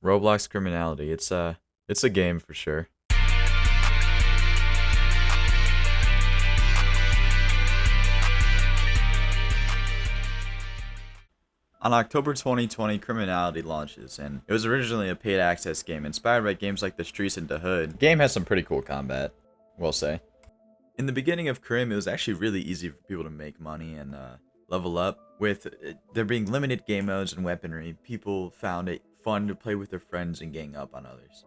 Roblox Criminality. It's a game for sure. On October 2020, Criminality launches, and it was originally a paid access game inspired by games like The Streets and The Hood. The game has some pretty cool combat, we'll say. In the beginning of Crim, it was actually really easy for people to make money and level up. With there being limited game modes and weaponry, people found it fun to play with their friends and gang up on others.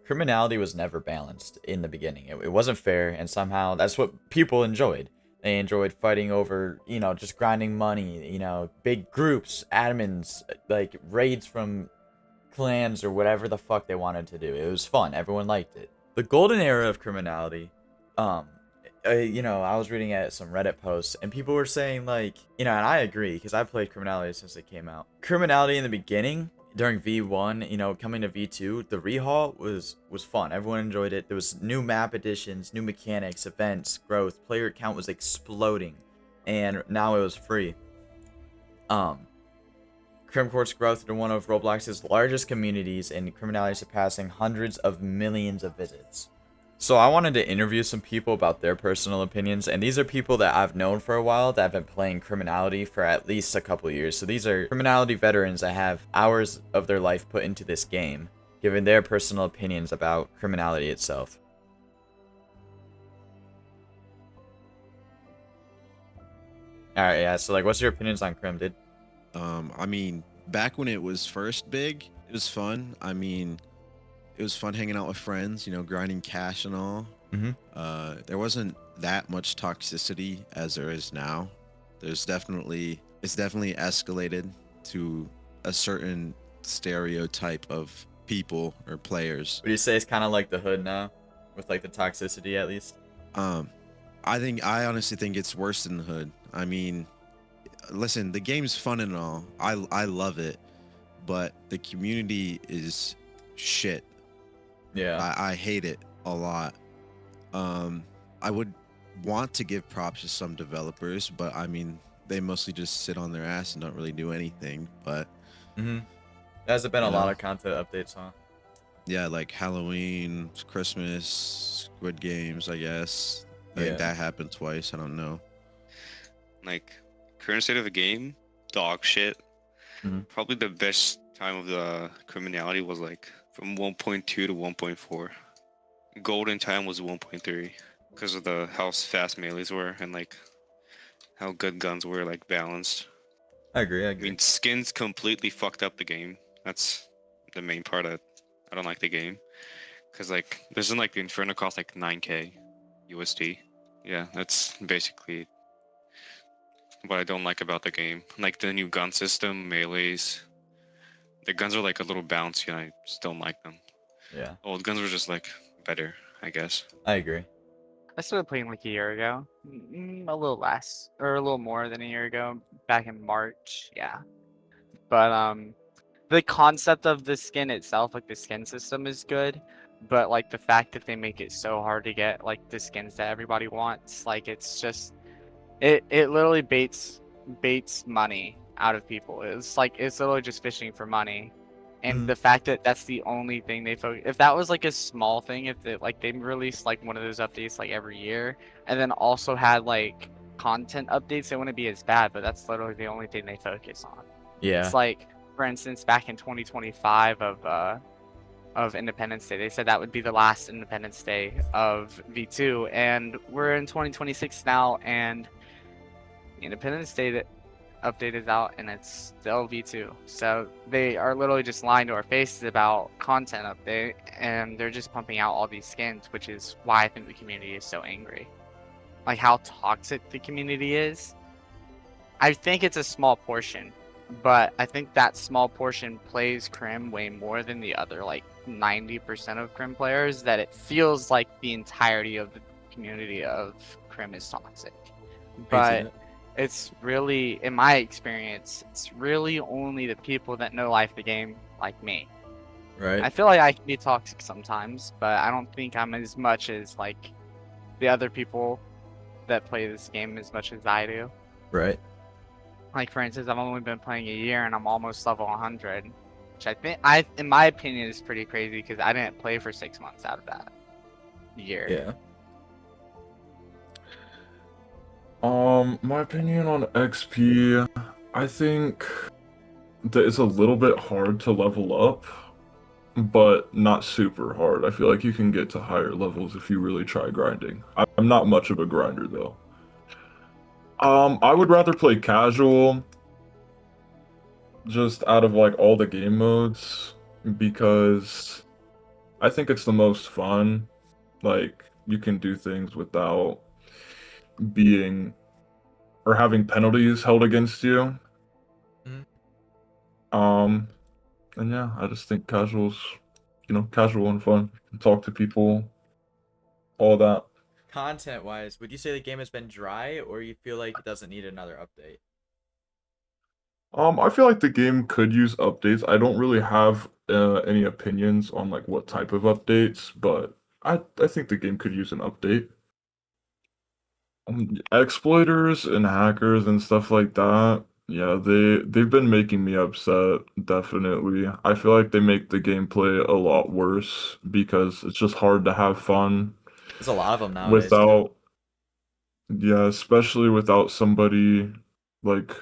Criminality was never balanced in the beginning. It wasn't fair, and somehow that's what people enjoyed. They enjoyed fighting over, just grinding money, big groups, admins, like raids from clans or whatever the fuck they wanted to do. It was fun. Everyone liked it. The golden era of Criminality, um, I was reading at some Reddit posts, and people were saying like, and I agree because I've played Criminality since it came out. Criminality in the beginning, during V1, coming to V2, the rehaul was fun. Everyone enjoyed it. There was new map additions, new mechanics, events, growth. Player count was exploding, and now it was free. Crim Court's growth into one of Roblox's largest communities, and Criminality surpassing hundreds of millions of visits. So I wanted to interview some people about their personal opinions, and these are people that I've known for a while that have been playing Criminality for at least a couple years. So these are Criminality veterans that have hours of their life put into this game, giving their personal opinions about Criminality itself. Alright, yeah, so like what's your opinions on Crim, dude? I mean, back when it was first big, it was fun. I mean, it was fun hanging out with friends, grinding cash and all. Mm-hmm. There wasn't that much toxicity as there is now. It's definitely escalated to a certain stereotype of people or players. Would you say it's kind of like the Hood now, with like the toxicity at least? I honestly think it's worse than the Hood. I mean, listen, the game's fun and all. I love it, but the community is shit. Yeah. I hate it a lot. I would want to give props to some developers, but I mean, they mostly just sit on their ass and don't really do anything. But Mm-hmm. There hasn't been a you lot know, of content updates, huh? yeah, like Halloween, Christmas, Squid Games, I guess. I think Yeah. that happened twice. I don't know. Like, current state of the game, dog shit. Mhm. Probably the best time of the Criminality was like from 1.2 to 1.4. Golden time was 1.3 because of the how fast melees were and like how good guns were like balanced. I agree. I I agree. mean, skins completely fucked up the game. That's the main part that I don't like the game because like doesn't like the Inferno cost like 9k USD. Yeah, that's basically what I don't like about the game. Like the new gun system, melees. The guns are like a little bouncy, and I just don't like them. Yeah. Old guns were just like better, I guess. I agree. I started playing like a year ago, a little less or a little more than a year ago, back in March. Yeah, but the concept of the skin itself, like the skin system, is good, but like the fact that they make it so hard to get like the skins that everybody wants, like it's just it literally baits money out of people. It's literally just fishing for money. And Mhm. the fact that that's the only thing they focus, if that was like a small thing, if they like they released like one of those updates like every year, and then also had like content updates, it wouldn't be as bad. But that's literally the only thing they focus on. Yeah. It's like, for instance, back in 2025 of Independence Day, they said that would be the last Independence Day of V2, and we're in 2026 now, and the Independence Day that update is out and it's still V2. So they are literally just lying to our faces about content update, and they're just pumping out all these skins, which is why I think the community is so angry. Like how toxic the community is. I think it's a small portion, but I think that small portion plays Crim way more than the other like 90% of Crim players, that it feels like the entirety of the community of Crim is toxic. But it's really, in my experience, it's really only the people that know life the game, like me. Right. I feel like I can be toxic sometimes, but I don't think I'm as much as like the other people that play this game as much as I do. Right. Like for instance, I've only been playing a year and I'm almost level 100. which in my opinion, is pretty crazy because I didn't play for 6 months out of that year. Yeah. My opinion on XP, I think that it's a little bit hard to level up, but not super hard. I feel like you can get to higher levels if you really try grinding. I'm not much of a grinder though. I would rather play casual, just out of like all the game modes, because I think it's the most fun. Like, you can do things without being or having penalties held against you. Mhm. And yeah, I just think casual's, casual and fun. Talk to people, all that. Content-wise, would you say the game has been dry, or you feel like it doesn't need another update? I feel like the game could use updates. I don't really have any opinions on like what type of updates, but I think the game could use an update. Exploiters and hackers and stuff like that. Yeah, they've been making me upset, definitely. I feel like they make the gameplay a lot worse because it's just hard to have fun There's a lot of them nowadays, too. without, yeah, especially without somebody like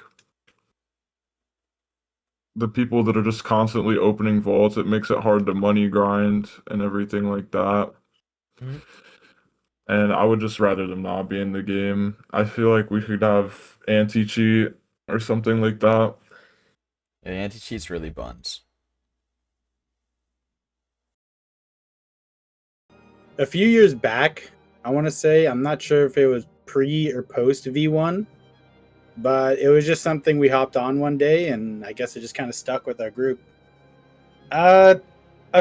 the people that are just constantly opening vaults. It makes it hard to money grind and everything like that. Mhm. And I would just rather them not be in the game. I feel like we should have anti-cheat or something like that. Yeah, the anti-cheat's really buns. A few years back, I want to say, I'm not sure if it was pre or post V1, but it was just something we hopped on one day, and I guess it just kind of stuck with our group. A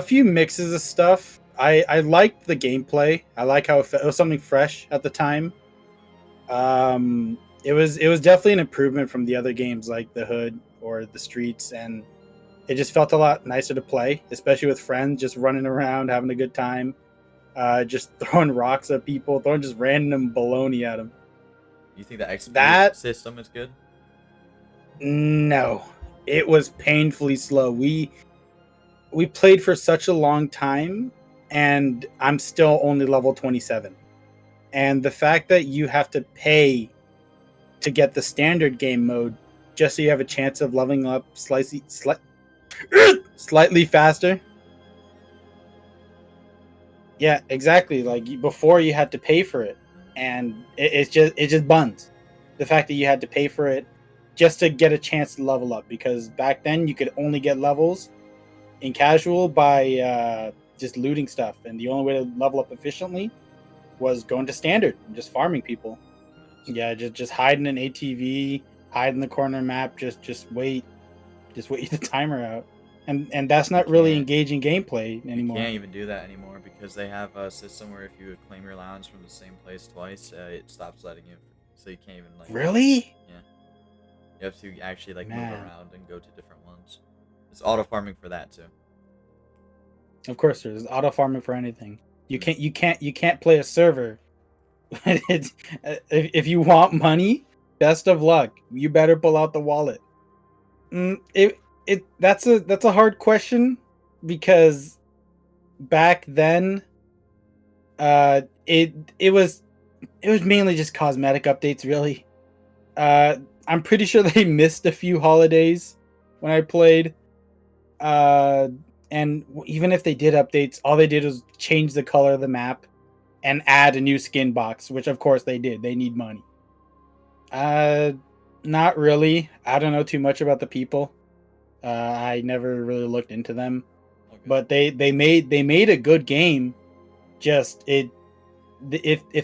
few mixes of stuff. I liked the gameplay. I like how it was something fresh at the time. It was definitely an improvement from the other games like the Hood or the Streets, and it just felt a lot nicer to play, especially with friends, just running around having a good time. Just throwing rocks at people, throwing just random baloney at them. You think the XP That- system is good? No, it was painfully slow. We played for such a long time, and I'm still only level 27. And the fact that you have to pay to get the standard game mode just so you have a chance of leveling up slightly faster. Yeah, exactly. Like before, you had to pay for it, and it just buns. The fact that you had to pay for it just to get a chance to level up, because back then you could only get levels in casual by just looting stuff, and the only way to level up efficiently was going to standard and just farming people. Yeah, just hide in an ATV, hide in the corner map, just wait the timer out. And that's not really can't. engaging gameplay You anymore. can't even do that anymore because they have a system where if you claim your allowance from the same place twice, it stops letting you. So you can't even like. Really? Yeah. You have to actually like move Man. around and go to different ones. It's auto farming for that too. Of course, there's auto farming for anything. You can't play a server. If you want money, best of luck. You better pull out the wallet. That's a hard question, because back then, it was mainly just cosmetic updates, really. I'm pretty sure they missed a few holidays when I played. And even if they did updates, all they did was change the color of the map and add a new skin box, which of course they did. They need money. Not really. I don't know too much about the people. I never really looked into them, Okay. but they made a good game. Just if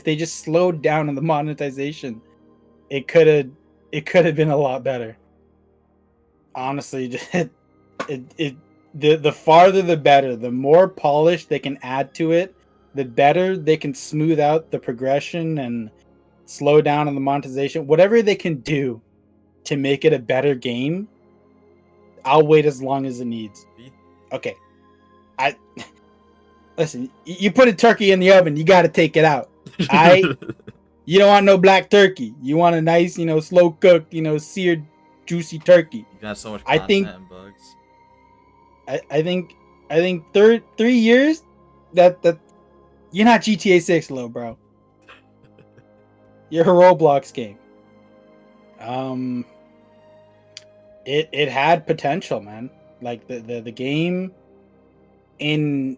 they just slowed down on the monetization, it could have been a lot better. Honestly, the farther the better. The more polished they can add to it, the better they can smooth out the progression and slow down on the monetization. Whatever they can do to make it a better game, I'll wait as long as it needs. Okay. Listen, you put a turkey in the oven, you got to take it out. You don't want no black turkey. You want a nice, slow cooked, seared, juicy turkey. You got so much I content think- and bugs. I think 3 years. That you're not GTA 6, low bro. You're a Roblox game. Um, it had potential, man. Like the game in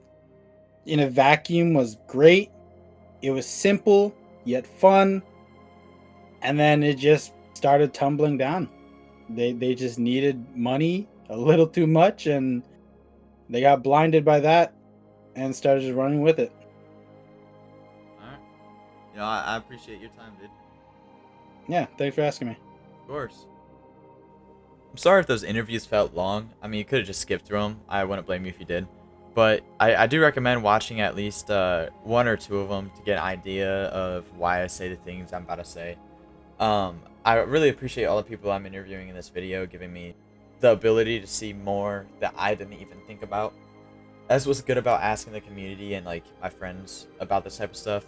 a vacuum was great. It was simple yet fun, and then it just started tumbling down. They just needed money a little too much, and they got blinded by that and started just running with it. Alright. You know, I appreciate your time, dude. Yeah, thanks for asking me. Of course. I'm sorry if those interviews felt long. I mean, you could have just skipped through them. I wouldn't blame you if you did. But I do recommend watching at least one or two of them to get an idea of why I say the things I'm about to say. I really appreciate all the people I'm interviewing in this video giving me the ability to see more that I didn't even think about. That's what's good about asking the community and like my friends about this type of stuff.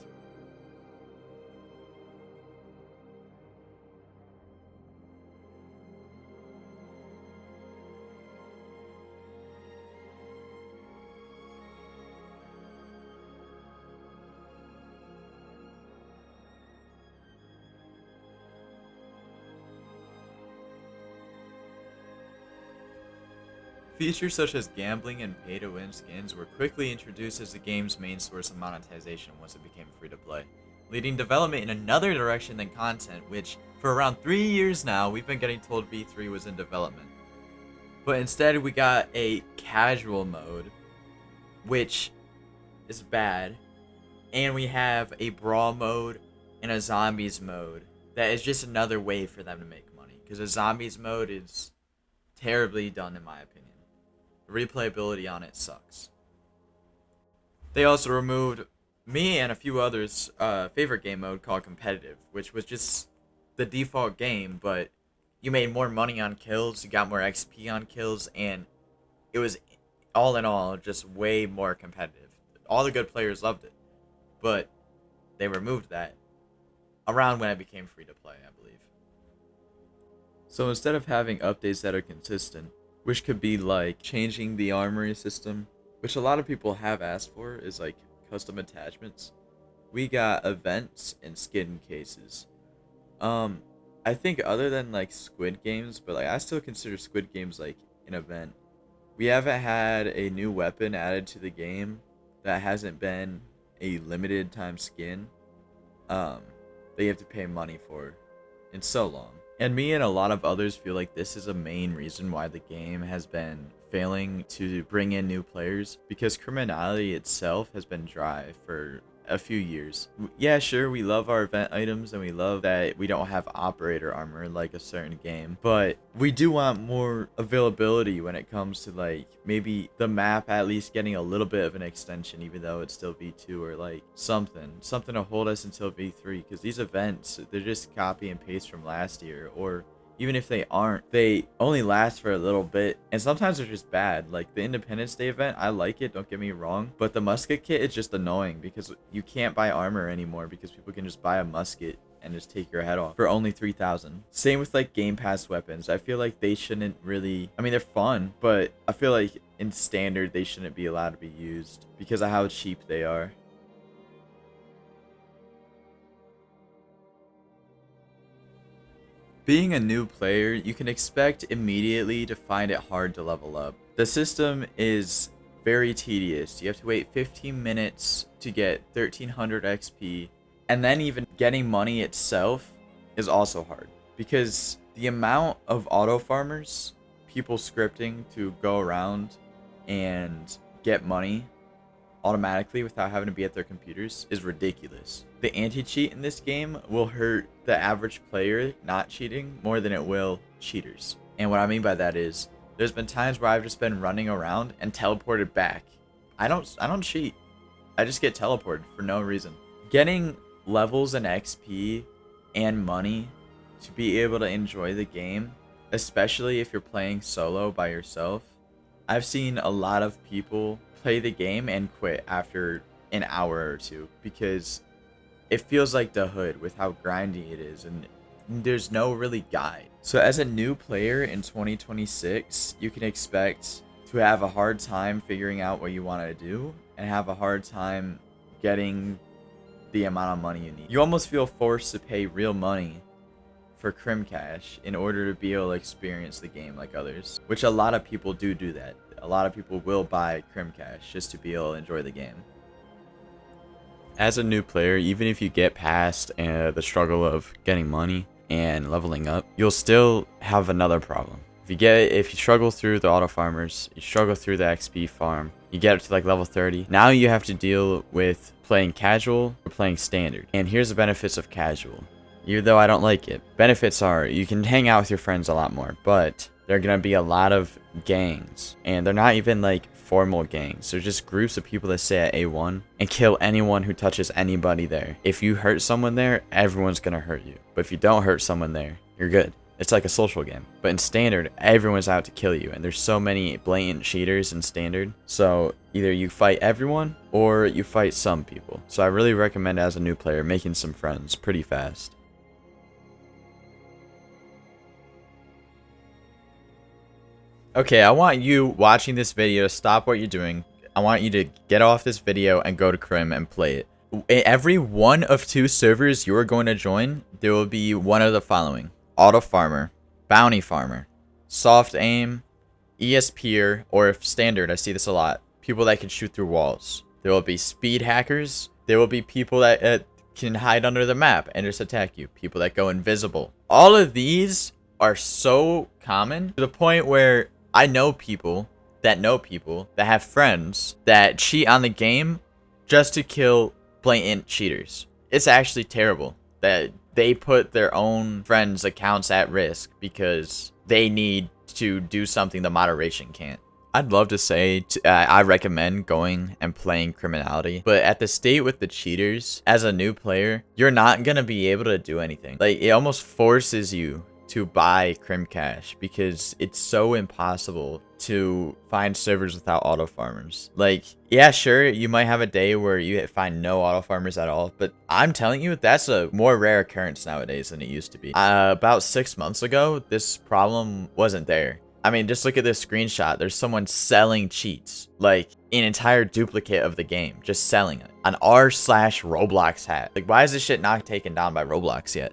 Features such as gambling and pay-to-win skins were quickly introduced as the game's main source of monetization once it became free-to-play, leading development in another direction than content, which, for around 3 years now, we've been getting told V3 was in development. But instead, we got a casual mode, which is bad, and we have a brawl mode and a zombies mode that is just another way for them to make money, because a zombies mode is terribly done in my opinion. The replayability on it sucks. They also removed me and a few others' favorite game mode called competitive, which was just the default game, but you made more money on kills, you got more XP on kills, and it was all in all just way more competitive. All the good players loved it, but they removed that around when it became free to play, I believe. So instead of having updates that are consistent, which could be like changing the armory system, which a lot of people have asked for, is like custom attachments. We got events and skin cases. I think other than like Squid Games, but like I still consider Squid Games like an event. We haven't had a new weapon added to the game that hasn't been a limited time skin that you have to pay money for in so long. And me and a lot of others feel like this is a main reason why the game has been failing to bring in new players, because Criminality itself has been dry for a few years. Yeah, sure, we love our event items and we love that we don't have operator armor like a certain game, but we do want more availability when it comes to like maybe the map at least getting a little bit of an extension, even though it's still V2, or like something to hold us until V3, because these events, they're just copy and paste from last year, or even if they aren't, they only last for a little bit, and sometimes they're just bad. Like the Independence Day event, I like it, don't get me wrong, but the musket kit is just annoying because you can't buy armor anymore because people can just buy a musket and just take your head off for only 3,000. Same with like Game Pass weapons. I feel like they shouldn't really, I mean, they're fun, but I feel like in standard they shouldn't be allowed to be used because of how cheap they are. Being a new player, you can expect immediately to find it hard to level up. The system is very tedious. You have to wait 15 minutes to get 1300 XP, and then even getting money itself is also hard because the amount of auto farmers, people scripting to go around and get money automatically without having to be at their computers is ridiculous. The anti-cheat in this game will hurt the average player not cheating more than it will cheaters. And what I mean by that is there's been times where I've just been running around and teleported back. I don't cheat. I just get teleported for no reason. Getting levels and XP and money to be able to enjoy the game, especially if you're playing solo by yourself. I've seen a lot of people play the game and quit after an hour or two because it feels like the hood with how grindy it is, and there's no really guide. So as a new player in 2026, you can expect to have a hard time figuring out what you want to do and have a hard time getting the amount of money you need. You almost feel forced to pay real money for crim cash in order to be able to experience the game like others, which a lot of people do that. A lot of people will buy crim cash just to be able to enjoy the game. As a new player, even if you get past the struggle of getting money and leveling up, you'll still have another problem. If you struggle through the auto farmers, you struggle through the XP farm, you get up to like level 30, now you have to deal with playing casual or playing standard. And here's the benefits of casual. Even though I don't like it, benefits are you can hang out with your friends a lot more, but there are going to be a lot of gangs, and they're not even like formal gangs. They're just groups of people that stay at A1 and kill anyone who touches anybody there. If you hurt someone there, everyone's going to hurt you. But if you don't hurt someone there, you're good. It's like a social game. But in standard, everyone's out to kill you, and there's so many blatant cheaters in standard. So either you fight everyone or you fight some people. So I really recommend, as a new player, making some friends pretty fast. Okay, I want you watching this video to stop what you're doing. I want you to get off this video and go to Crim and play it. In every one of 2 servers you are going to join, there will be one of the following: Auto Farmer, Bounty Farmer, Soft Aim, ESPer, or if standard, I see this a lot, people that can shoot through walls. There will be speed hackers. There will be people that can hide under the map and just attack you. People that go invisible. All of these are so common to the point where I know people that have friends that cheat on the game just to kill blatant cheaters. It's actually terrible that they put their own friends' accounts at risk because they need to do something the moderation can't. I'd love to say I recommend going and playing Criminality, but at the state with the cheaters, as a new player, you're not going to be able to do anything. Like, it almost forces you to buy crim cash because it's so impossible to find servers without auto farmers. Like, yeah, sure, you might have a day where you find no auto farmers at all, but I'm telling you, that's a more rare occurrence nowadays than it used to be. About 6 months ago, this problem wasn't there. I mean, just look at this screenshot. There's someone selling cheats, like an entire duplicate of the game, just selling it. An r/Roblox hat. Like, why is this shit not taken down by Roblox yet?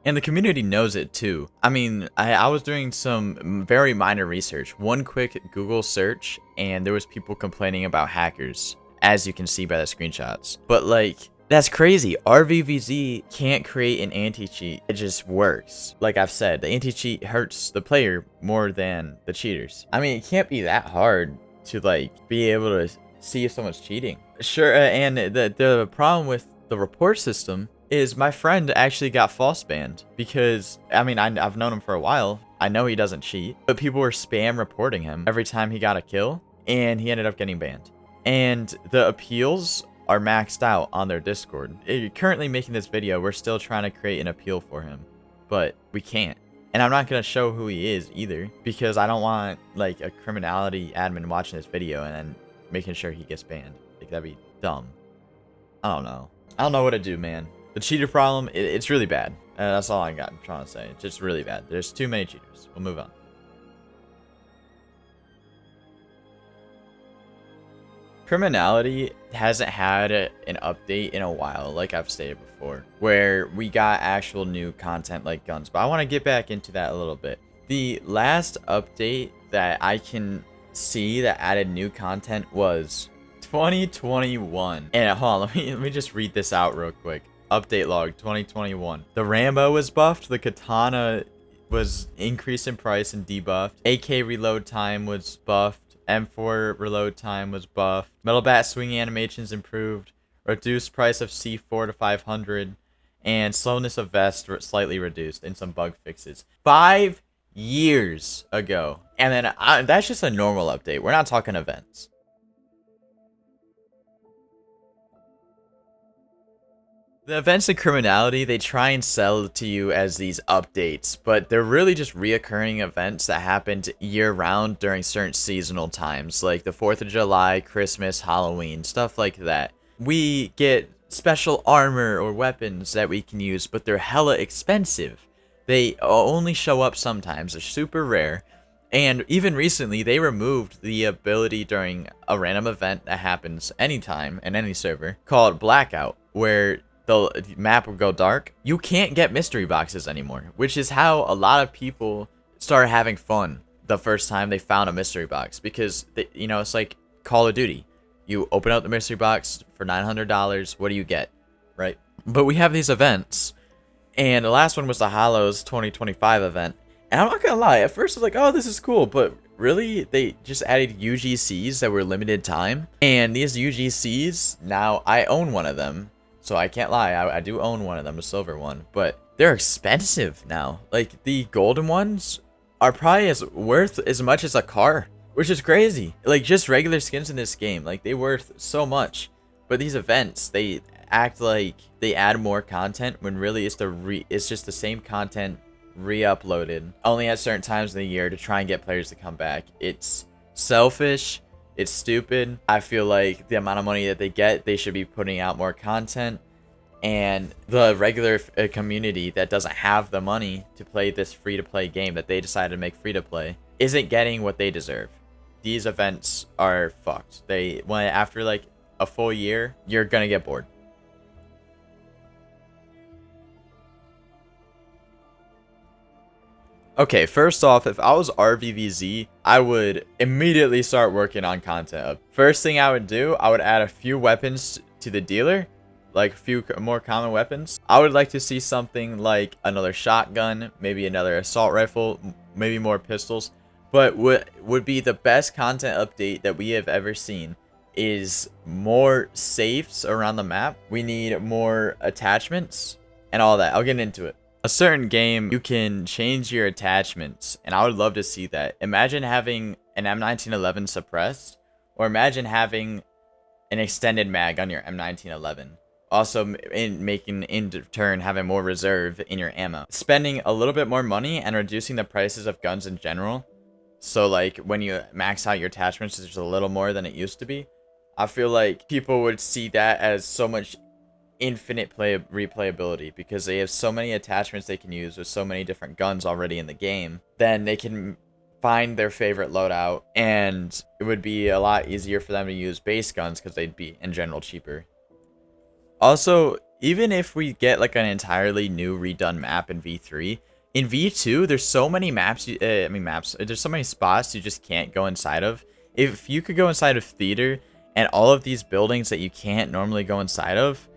And the community knows it too. I mean, I was doing some very minor research. One quick Google search, and there was people complaining about hackers, as you can see by the screenshots. But like, that's crazy. RVVZ can't create an anti-cheat. It just works. Like I've said, the anti-cheat hurts the player more than the cheaters. I mean, it can't be that hard to like be able to see if someone's cheating. Sure, and the problem with the report system is my friend actually got false banned because, I mean, I've known him for a while. I know he doesn't cheat, but people were spam reporting him every time he got a kill, and he ended up getting banned. And the appeals are maxed out on their Discord. Currently making this video, we're still trying to create an appeal for him, but we can't. And I'm not going to show who he is either because I don't want like a Criminality admin watching this video and then making sure he gets banned. Like, that'd be dumb. I don't know. I don't know what to do, man. The cheater problem, it's really bad. That's all I'm trying to say. It's just really bad. There's too many cheaters. We'll move on. Criminality hasn't had an update in a while, like I've stated before, where we got actual new content like guns. But I want to get back into that a little bit. The last update that I can see that added new content was 2021. And hold on, let me just read this out real quick. Update log 2021. The Rambo was buffed. The Katana was increased in price and debuffed. AK reload time was buffed. M4 reload time was buffed. Metal Bat swinging animations improved. Reduced price of C4 to 500. And slowness of vest slightly reduced and some bug fixes. 5 years ago. And then that's just a normal update. We're not talking events. The events in Criminality, they try and sell to you as these updates, but they're really just reoccurring events that happened year-round during certain seasonal times, like the 4th of July, Christmas, Halloween, stuff like that. We get special armor or weapons that we can use, but they're hella expensive. They only show up sometimes, they're super rare, And even recently, they removed the ability during a random event that happens anytime in any server called Blackout, where the map will go dark. You can't get mystery boxes anymore, which is how a lot of people started having fun the first time they found a mystery box, because it's like Call of Duty. You open up the mystery box for $900. What do you get, right? But we have these events, and the last one was the Hollows 2025 event. And I'm not gonna lie, at first I was like, oh, this is cool, but really, they just added UGCs that were limited time. And these UGCs, now I own one of them, so I can't lie, I do own one of them, a silver one, but they're expensive now. Like, the golden ones are probably worth as much as a car, which is crazy. Like, just regular skins in this game, like, they worth so much. But these events, they act like they add more content when really it's just the same content re-uploaded only at certain times in the year to try and get players to come back. It's selfish, it's stupid. I feel like the amount of money that they get, they should be putting out more content, and the regular community that doesn't have the money to play this free-to-play game that they decided to make free-to-play isn't getting what they deserve. These events are fucked. After like a full year, you're gonna get bored. Okay, first off, if I was RVVZ, I would immediately start working on content. First thing I would do, I would add a few weapons to the dealer, like a few more common weapons. I would like to see something like another shotgun, maybe another assault rifle, maybe more pistols. But what would be the best content update that we have ever seen is more safes around the map. We need more attachments and all that. I'll get into it. A certain game, you can change your attachments, and I would love to see that. Imagine having an M1911 suppressed, or imagine having an extended mag on your M1911. Also, in turn, having more reserve in your ammo. Spending a little bit more money and reducing the prices of guns in general. So, like, when you max out your attachments, there's a little more than it used to be. I feel like people would see that as so much infinite replayability, because they have so many attachments they can use with so many different guns already in the game. Then they can find their favorite loadout, and it would be a lot easier for them to use base guns because they'd be in general cheaper. Also, even if we get like an entirely new redone map in V3, in V2 there's so many there's so many spots you just can't go inside of. If you could go inside of theater and all of these buildings that you can't normally go inside of,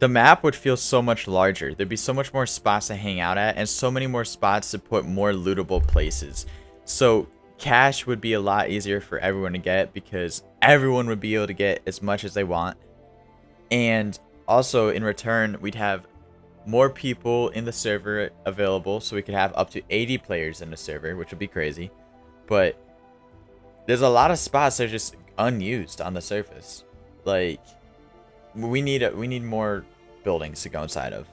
the map would feel so much larger. There'd be so much more spots to hang out at, and so many more spots to put more lootable places. So cash would be a lot easier for everyone to get, because everyone would be able to get as much as they want. And also, in return, we'd have more people in the server available, so we could have up to 80 players in the server, which would be crazy. But there's a lot of spots that are just unused on the surface. Like, we need more buildings to go inside of.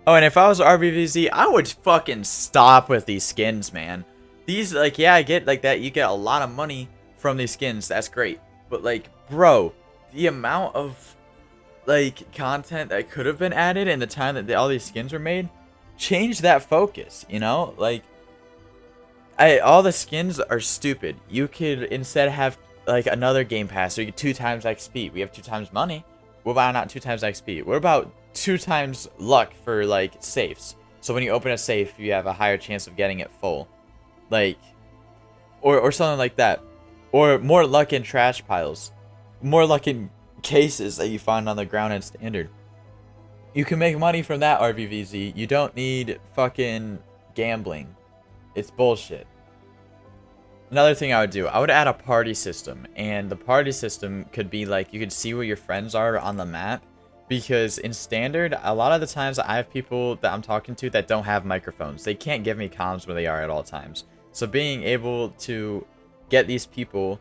Oh, and if I was RVVZ, I would fucking stop with these skins, man. These, like, yeah, I get like that. You get a lot of money from these skins. That's great. But, like, bro, the amount of, like, content that could have been added in the time that all these skins were made, change that focus, you know? Like, all the skins are stupid. You could instead have like another game pass, so you get 2 times XP. We have 2 times money. What about not 2 times XP? What about 2 times luck for like safes? So when you open a safe, you have a higher chance of getting it full, like, or something like that. Or more luck in trash piles, more luck in cases that you find on the ground in standard. You can make money from that, RVVZ. You don't need fucking gambling. It's bullshit. Another thing I would do, I would add a party system, and the party system could be like, you could see where your friends are on the map, because in standard, a lot of the times I have people that I'm talking to that don't have microphones. They can't give me comms where they are at all times. So being able to get these people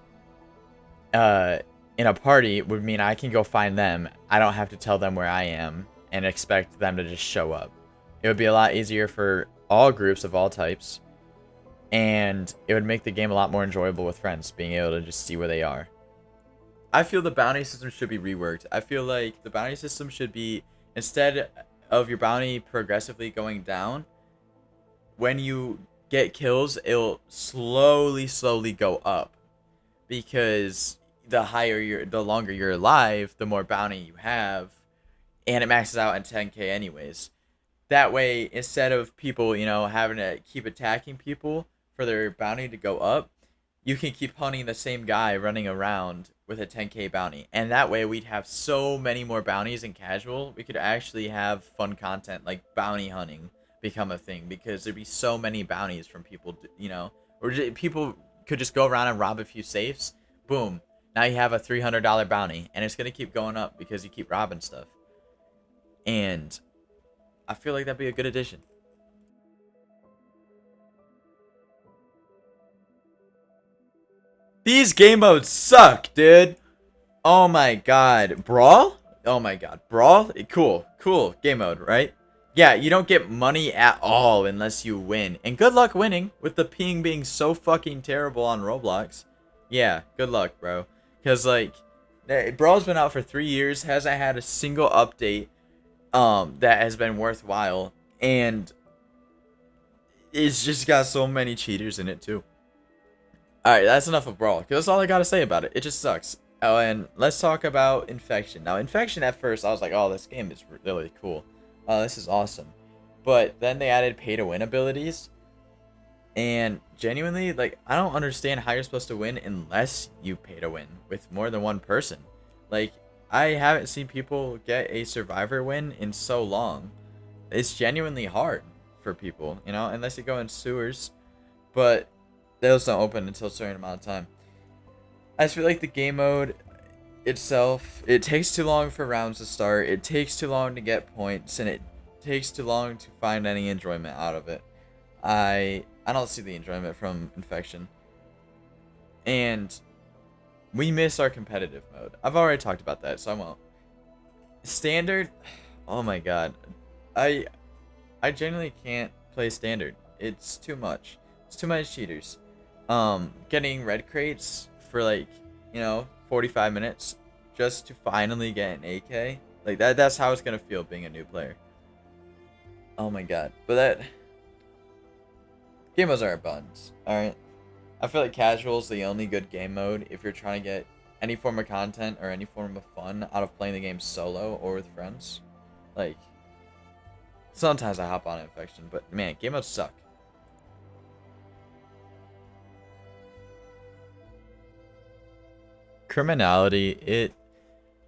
in a party would mean I can go find them. I don't have to tell them where I am and expect them to just show up. It would be a lot easier for all groups of all types. And it would make the game a lot more enjoyable with friends, being able to just see where they are. I feel the bounty system should be reworked. I feel like the bounty system should be, instead of your bounty progressively going down, when you get kills, it'll slowly go up, because the longer you're alive, the more bounty you have, and it maxes out at 10k anyways. That way, instead of people, having to keep attacking people for their bounty to go up, you can keep hunting the same guy running around with a 10k bounty. And that way, we'd have so many more bounties in casual. We could actually have fun content like bounty hunting become a thing, because there'd be so many bounties from people, or people could just go around and rob a few safes. Boom. Now you have a $300 bounty, and it's going to keep going up because you keep robbing stuff. And I feel like that'd be a good addition. These game modes suck, dude. Oh my god. Brawl? Oh my god. Brawl? Cool game mode, right? Yeah, you don't get money at all unless you win. And good luck winning with the ping being so fucking terrible on Roblox. Yeah, good luck, bro. Because, like, Brawl's been out for 3 years, hasn't had a single update that has been worthwhile, and it's just got so many cheaters in it too. Alright, that's enough of Brawl, because that's all I gotta say about it. It just sucks. Oh, and let's talk about Infection. Now, Infection, at first, I was like, oh, this game is really cool. Oh, this is awesome. But then they added pay-to-win abilities, and genuinely, like, I don't understand how you're supposed to win unless you pay to win with more than one person. Like, I haven't seen people get a survivor win in so long. It's genuinely hard for people, unless you go in sewers. But those don't open until a certain amount of time. I just feel like the game mode itself, it takes too long for rounds to start. It takes too long to get points, and it takes too long to find any enjoyment out of it. I don't see the enjoyment from Infection. And we miss our competitive mode. I've already talked about that, so I won't. Standard, oh my god. I genuinely can't play Standard. It's too much. It's too many cheaters. Getting red crates for 45 minutes just to finally get an AK. Like that's how it's gonna feel being a new player. Oh my god. But that game modes are buns, alright? I feel like casual is the only good game mode if you're trying to get any form of content or any form of fun out of playing the game solo or with friends. Like, sometimes I hop on Infection, but man, game modes suck. Criminality, it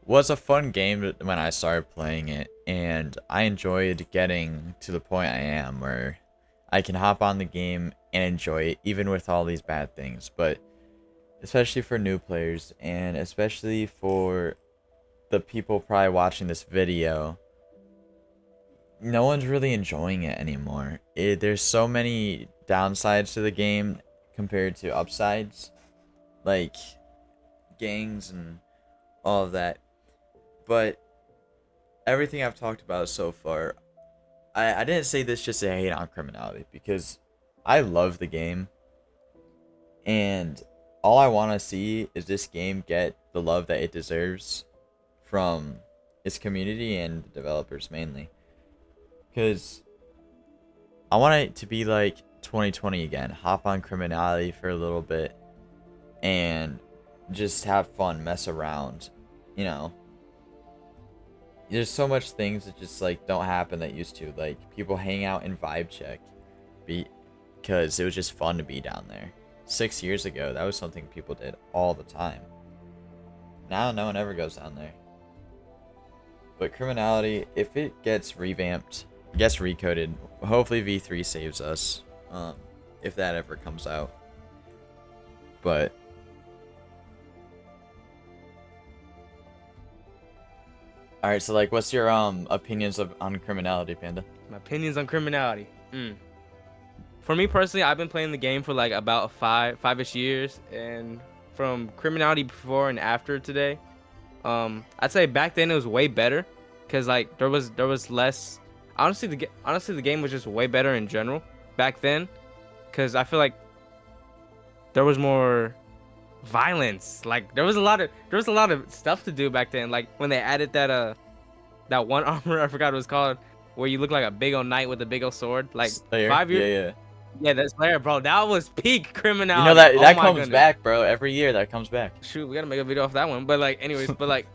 was a fun game when I started playing it, and I enjoyed getting to the point I am where I can hop on the game and enjoy it, even with all these bad things. But especially for new players, and especially for the people probably watching this video, no one's really enjoying it anymore. There's so many downsides to the game compared to upsides, like gangs and all of that. But everything I've talked about so far, I didn't say this just to hate on Criminality, because I love the game, and all I want to see is this game get the love that it deserves from its community and the developers mainly. Because I want it to be like 2020 again. Hop on Criminality for a little bit and just have fun, mess around, There's so much things that just don't happen that used to. Like, people hang out in Vibe Check because it was just fun to be down there. 6 years ago, that was something people did all the time. Now no one ever goes down there. But Criminality, if it gets revamped, gets recoded, hopefully V3 saves us, if that ever comes out. But alright, so what's your opinions on Criminality, Panda? My opinions on Criminality. For me personally, I've been playing the game for about five-ish years, and from Criminality before and after today, I'd say back then it was way better, because there was less. Honestly, the game was just way better in general back then, because I feel like there was more violence. There was a lot of stuff to do back then. Like when they added that one armor, I forgot what it was called, where you look like a big old knight with a big old sword. Slayer. 5 years. Yeah. Yeah, that's Slayer, bro. That was peak criminality. You know that Oh that my comes goodness. back, bro. Every year that comes back. Shoot, we gotta make a video off that one. But like, anyways, but like,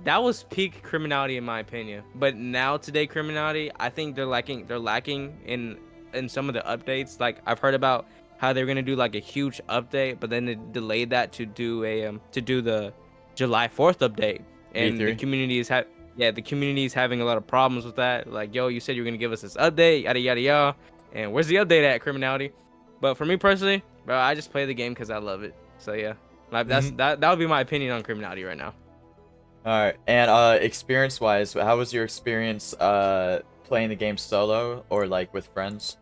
that was peak criminality in my opinion. But now today criminality, I think they're lacking. They're lacking in some of the updates. Like I've heard about how they're gonna do like a huge update, but then they delayed that to do the July 4th update, and the V3. community is the community is having a lot of problems with that. Like, yo, you said you were gonna give us this update, yada yada yada, and where's the update at, criminality? But for me personally, bro, I just play the game because I love it. So yeah. Like that would be my opinion on criminality right now. All right, and experience-wise, how was your experience playing the game solo or like with friends?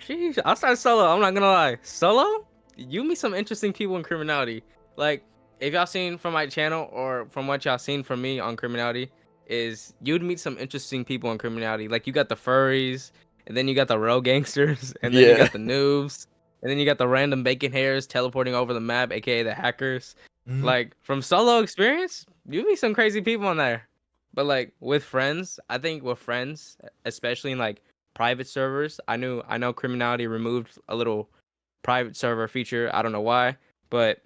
Sheesh, I'll start solo. I'm not gonna lie. Solo? You meet some interesting people in criminality. Like, if y'all seen from my channel or from what y'all seen from me on criminality, is you'd meet some interesting people in criminality. Like you got the furries, and then you got the real gangsters, and then you Yeah. got the noobs, and then you got the random bacon hairs teleporting over the map, aka the hackers. Mhm. Like from solo experience, you meet some crazy people in there. But like with friends, I think with friends, especially in like private servers, I know Criminality removed a little private server feature. I don't know why, but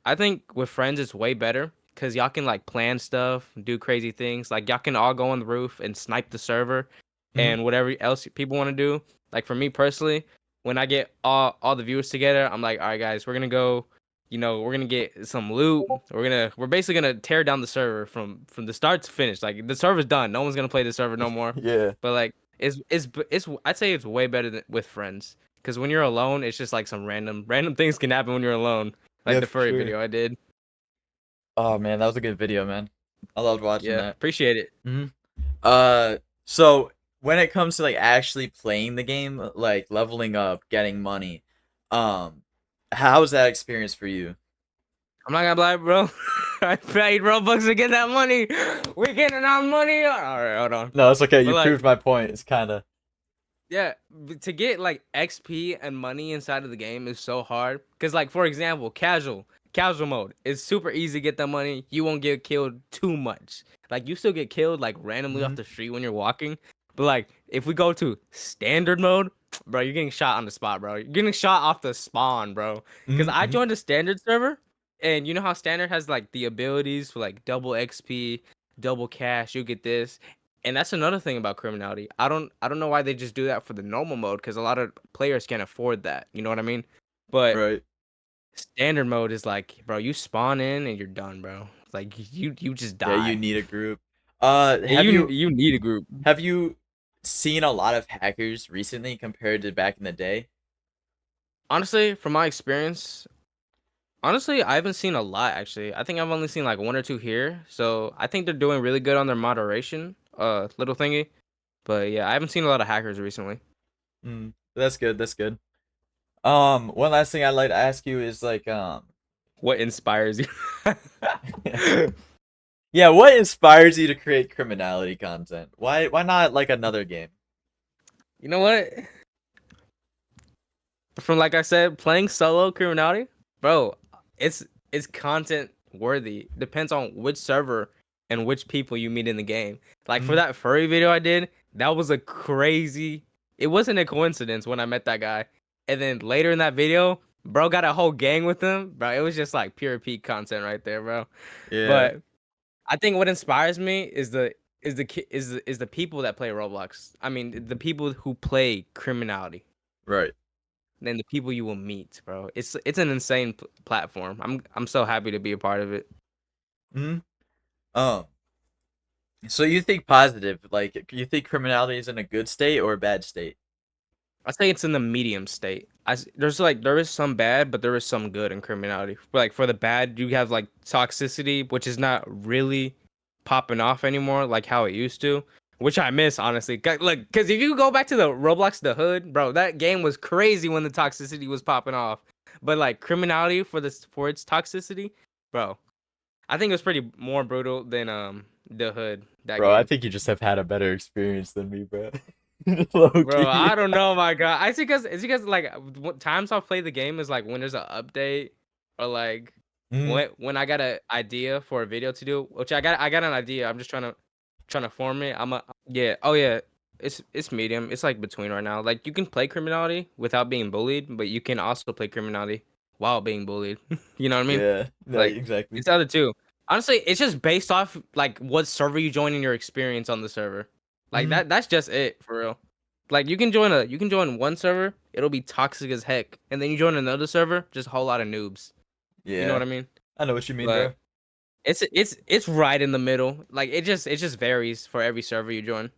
I think with friends it's way better because y'all can like plan stuff, do crazy things. Like y'all can all go on the roof and snipe the server and whatever else people want to do. Like for me personally, when I get all the viewers together, I'm like, all right guys, we're gonna go. We're gonna get some loot. We're basically gonna tear down the server from the start to finish. Like the server's done. No one's gonna play the server no more. Yeah. But like it's I'd say it's way better than with friends. Because when you're alone, it's just like some random things can happen when you're alone. Like Yeah, the for furry sure. video I did. Oh man, that was a good video, man. I loved watching Yeah, that. appreciate it. So when it comes to like actually playing the game, like leveling up, getting money, how was that experience for you? I'm not gonna lie, bro. I paid Robux to get that money. We're getting our money. All right, hold on. No, it's okay. But You like, proved my point. It's kind of yeah, to get like XP and money inside of the game is so hard. Cause like for example, casual mode is super easy to get that money. You won't get killed too much. Like you still get killed like randomly off the street when you're walking. But like if we go to standard mode, bro, you're getting shot on the spot, bro. You're getting shot off the spawn, bro. Cause I joined a standard server, and you know how standard has like the abilities for like double XP, double cash. You get this. And that's another thing about criminality. I don't know why they just do that for the normal mode because a lot of players can't afford that. You know what I mean? But right. standard mode is like, bro, you spawn in and you're done, bro. It's like you just die. Yeah, you need a group. Yeah, Have you need a group. have you seen a lot of hackers recently compared to back in the day? Honestly, from my experience, honestly, I haven't seen a lot actually. I think I've only seen like one or two here. So I think they're doing really good on their moderation, little thingy. But yeah, I haven't seen a lot of hackers recently. That's good. That's good. One last thing I'd like to ask you is like, What inspires you? yeah, what inspires you to create criminality content? Why not like another game? You know what? From like I said, playing solo criminality, bro, it's content worthy. Depends on which server and which people you meet in the game. Like for that furry video I did, that was a crazy. It wasn't a coincidence when I met that guy, and then later in that video, bro got a whole gang with him. Bro, it was just like pure peak content right there, bro. Yeah. But I think what inspires me is the people that play Roblox. I mean, the people who play criminality. Right. Than the people you will meet, bro. It's an insane platform. I'm so happy to be a part of it. Um. So you think positive? Like you think criminality is in a good state or a bad state? I say it's in the medium state. There is some bad, but there is some good in criminality. Like for the bad, you have like toxicity, which is not really popping off anymore like how it used to, which I miss honestly. Look, because if you go back to the Roblox the Hood, bro, that game was crazy when the toxicity was popping off. But like criminality for its toxicity, bro, I think it was pretty more brutal than the Hood. That Bro, game. I think you just have had a better experience than me, bro. Bro, I don't know, my God. It's because like times I've played the game is like when there's an update or like when I got an idea for a video to do, which I got an idea. I'm just trying to form it. Oh yeah. it's medium. It's like between right now. Like you can play Criminality without being bullied, but you can also play Criminality while being bullied. You know what I mean? Yeah, no, Like exactly. it's the other two. Honestly, it's just based off like what server you join and your experience on the server. Like Mhm. that's just it for real. Like you can join one server, it'll be toxic as heck, and then you join another server, just a whole lot of noobs. You know Yeah, what I mean? I know what you mean, bro. But it's right in the middle. Like it just varies for every server you join.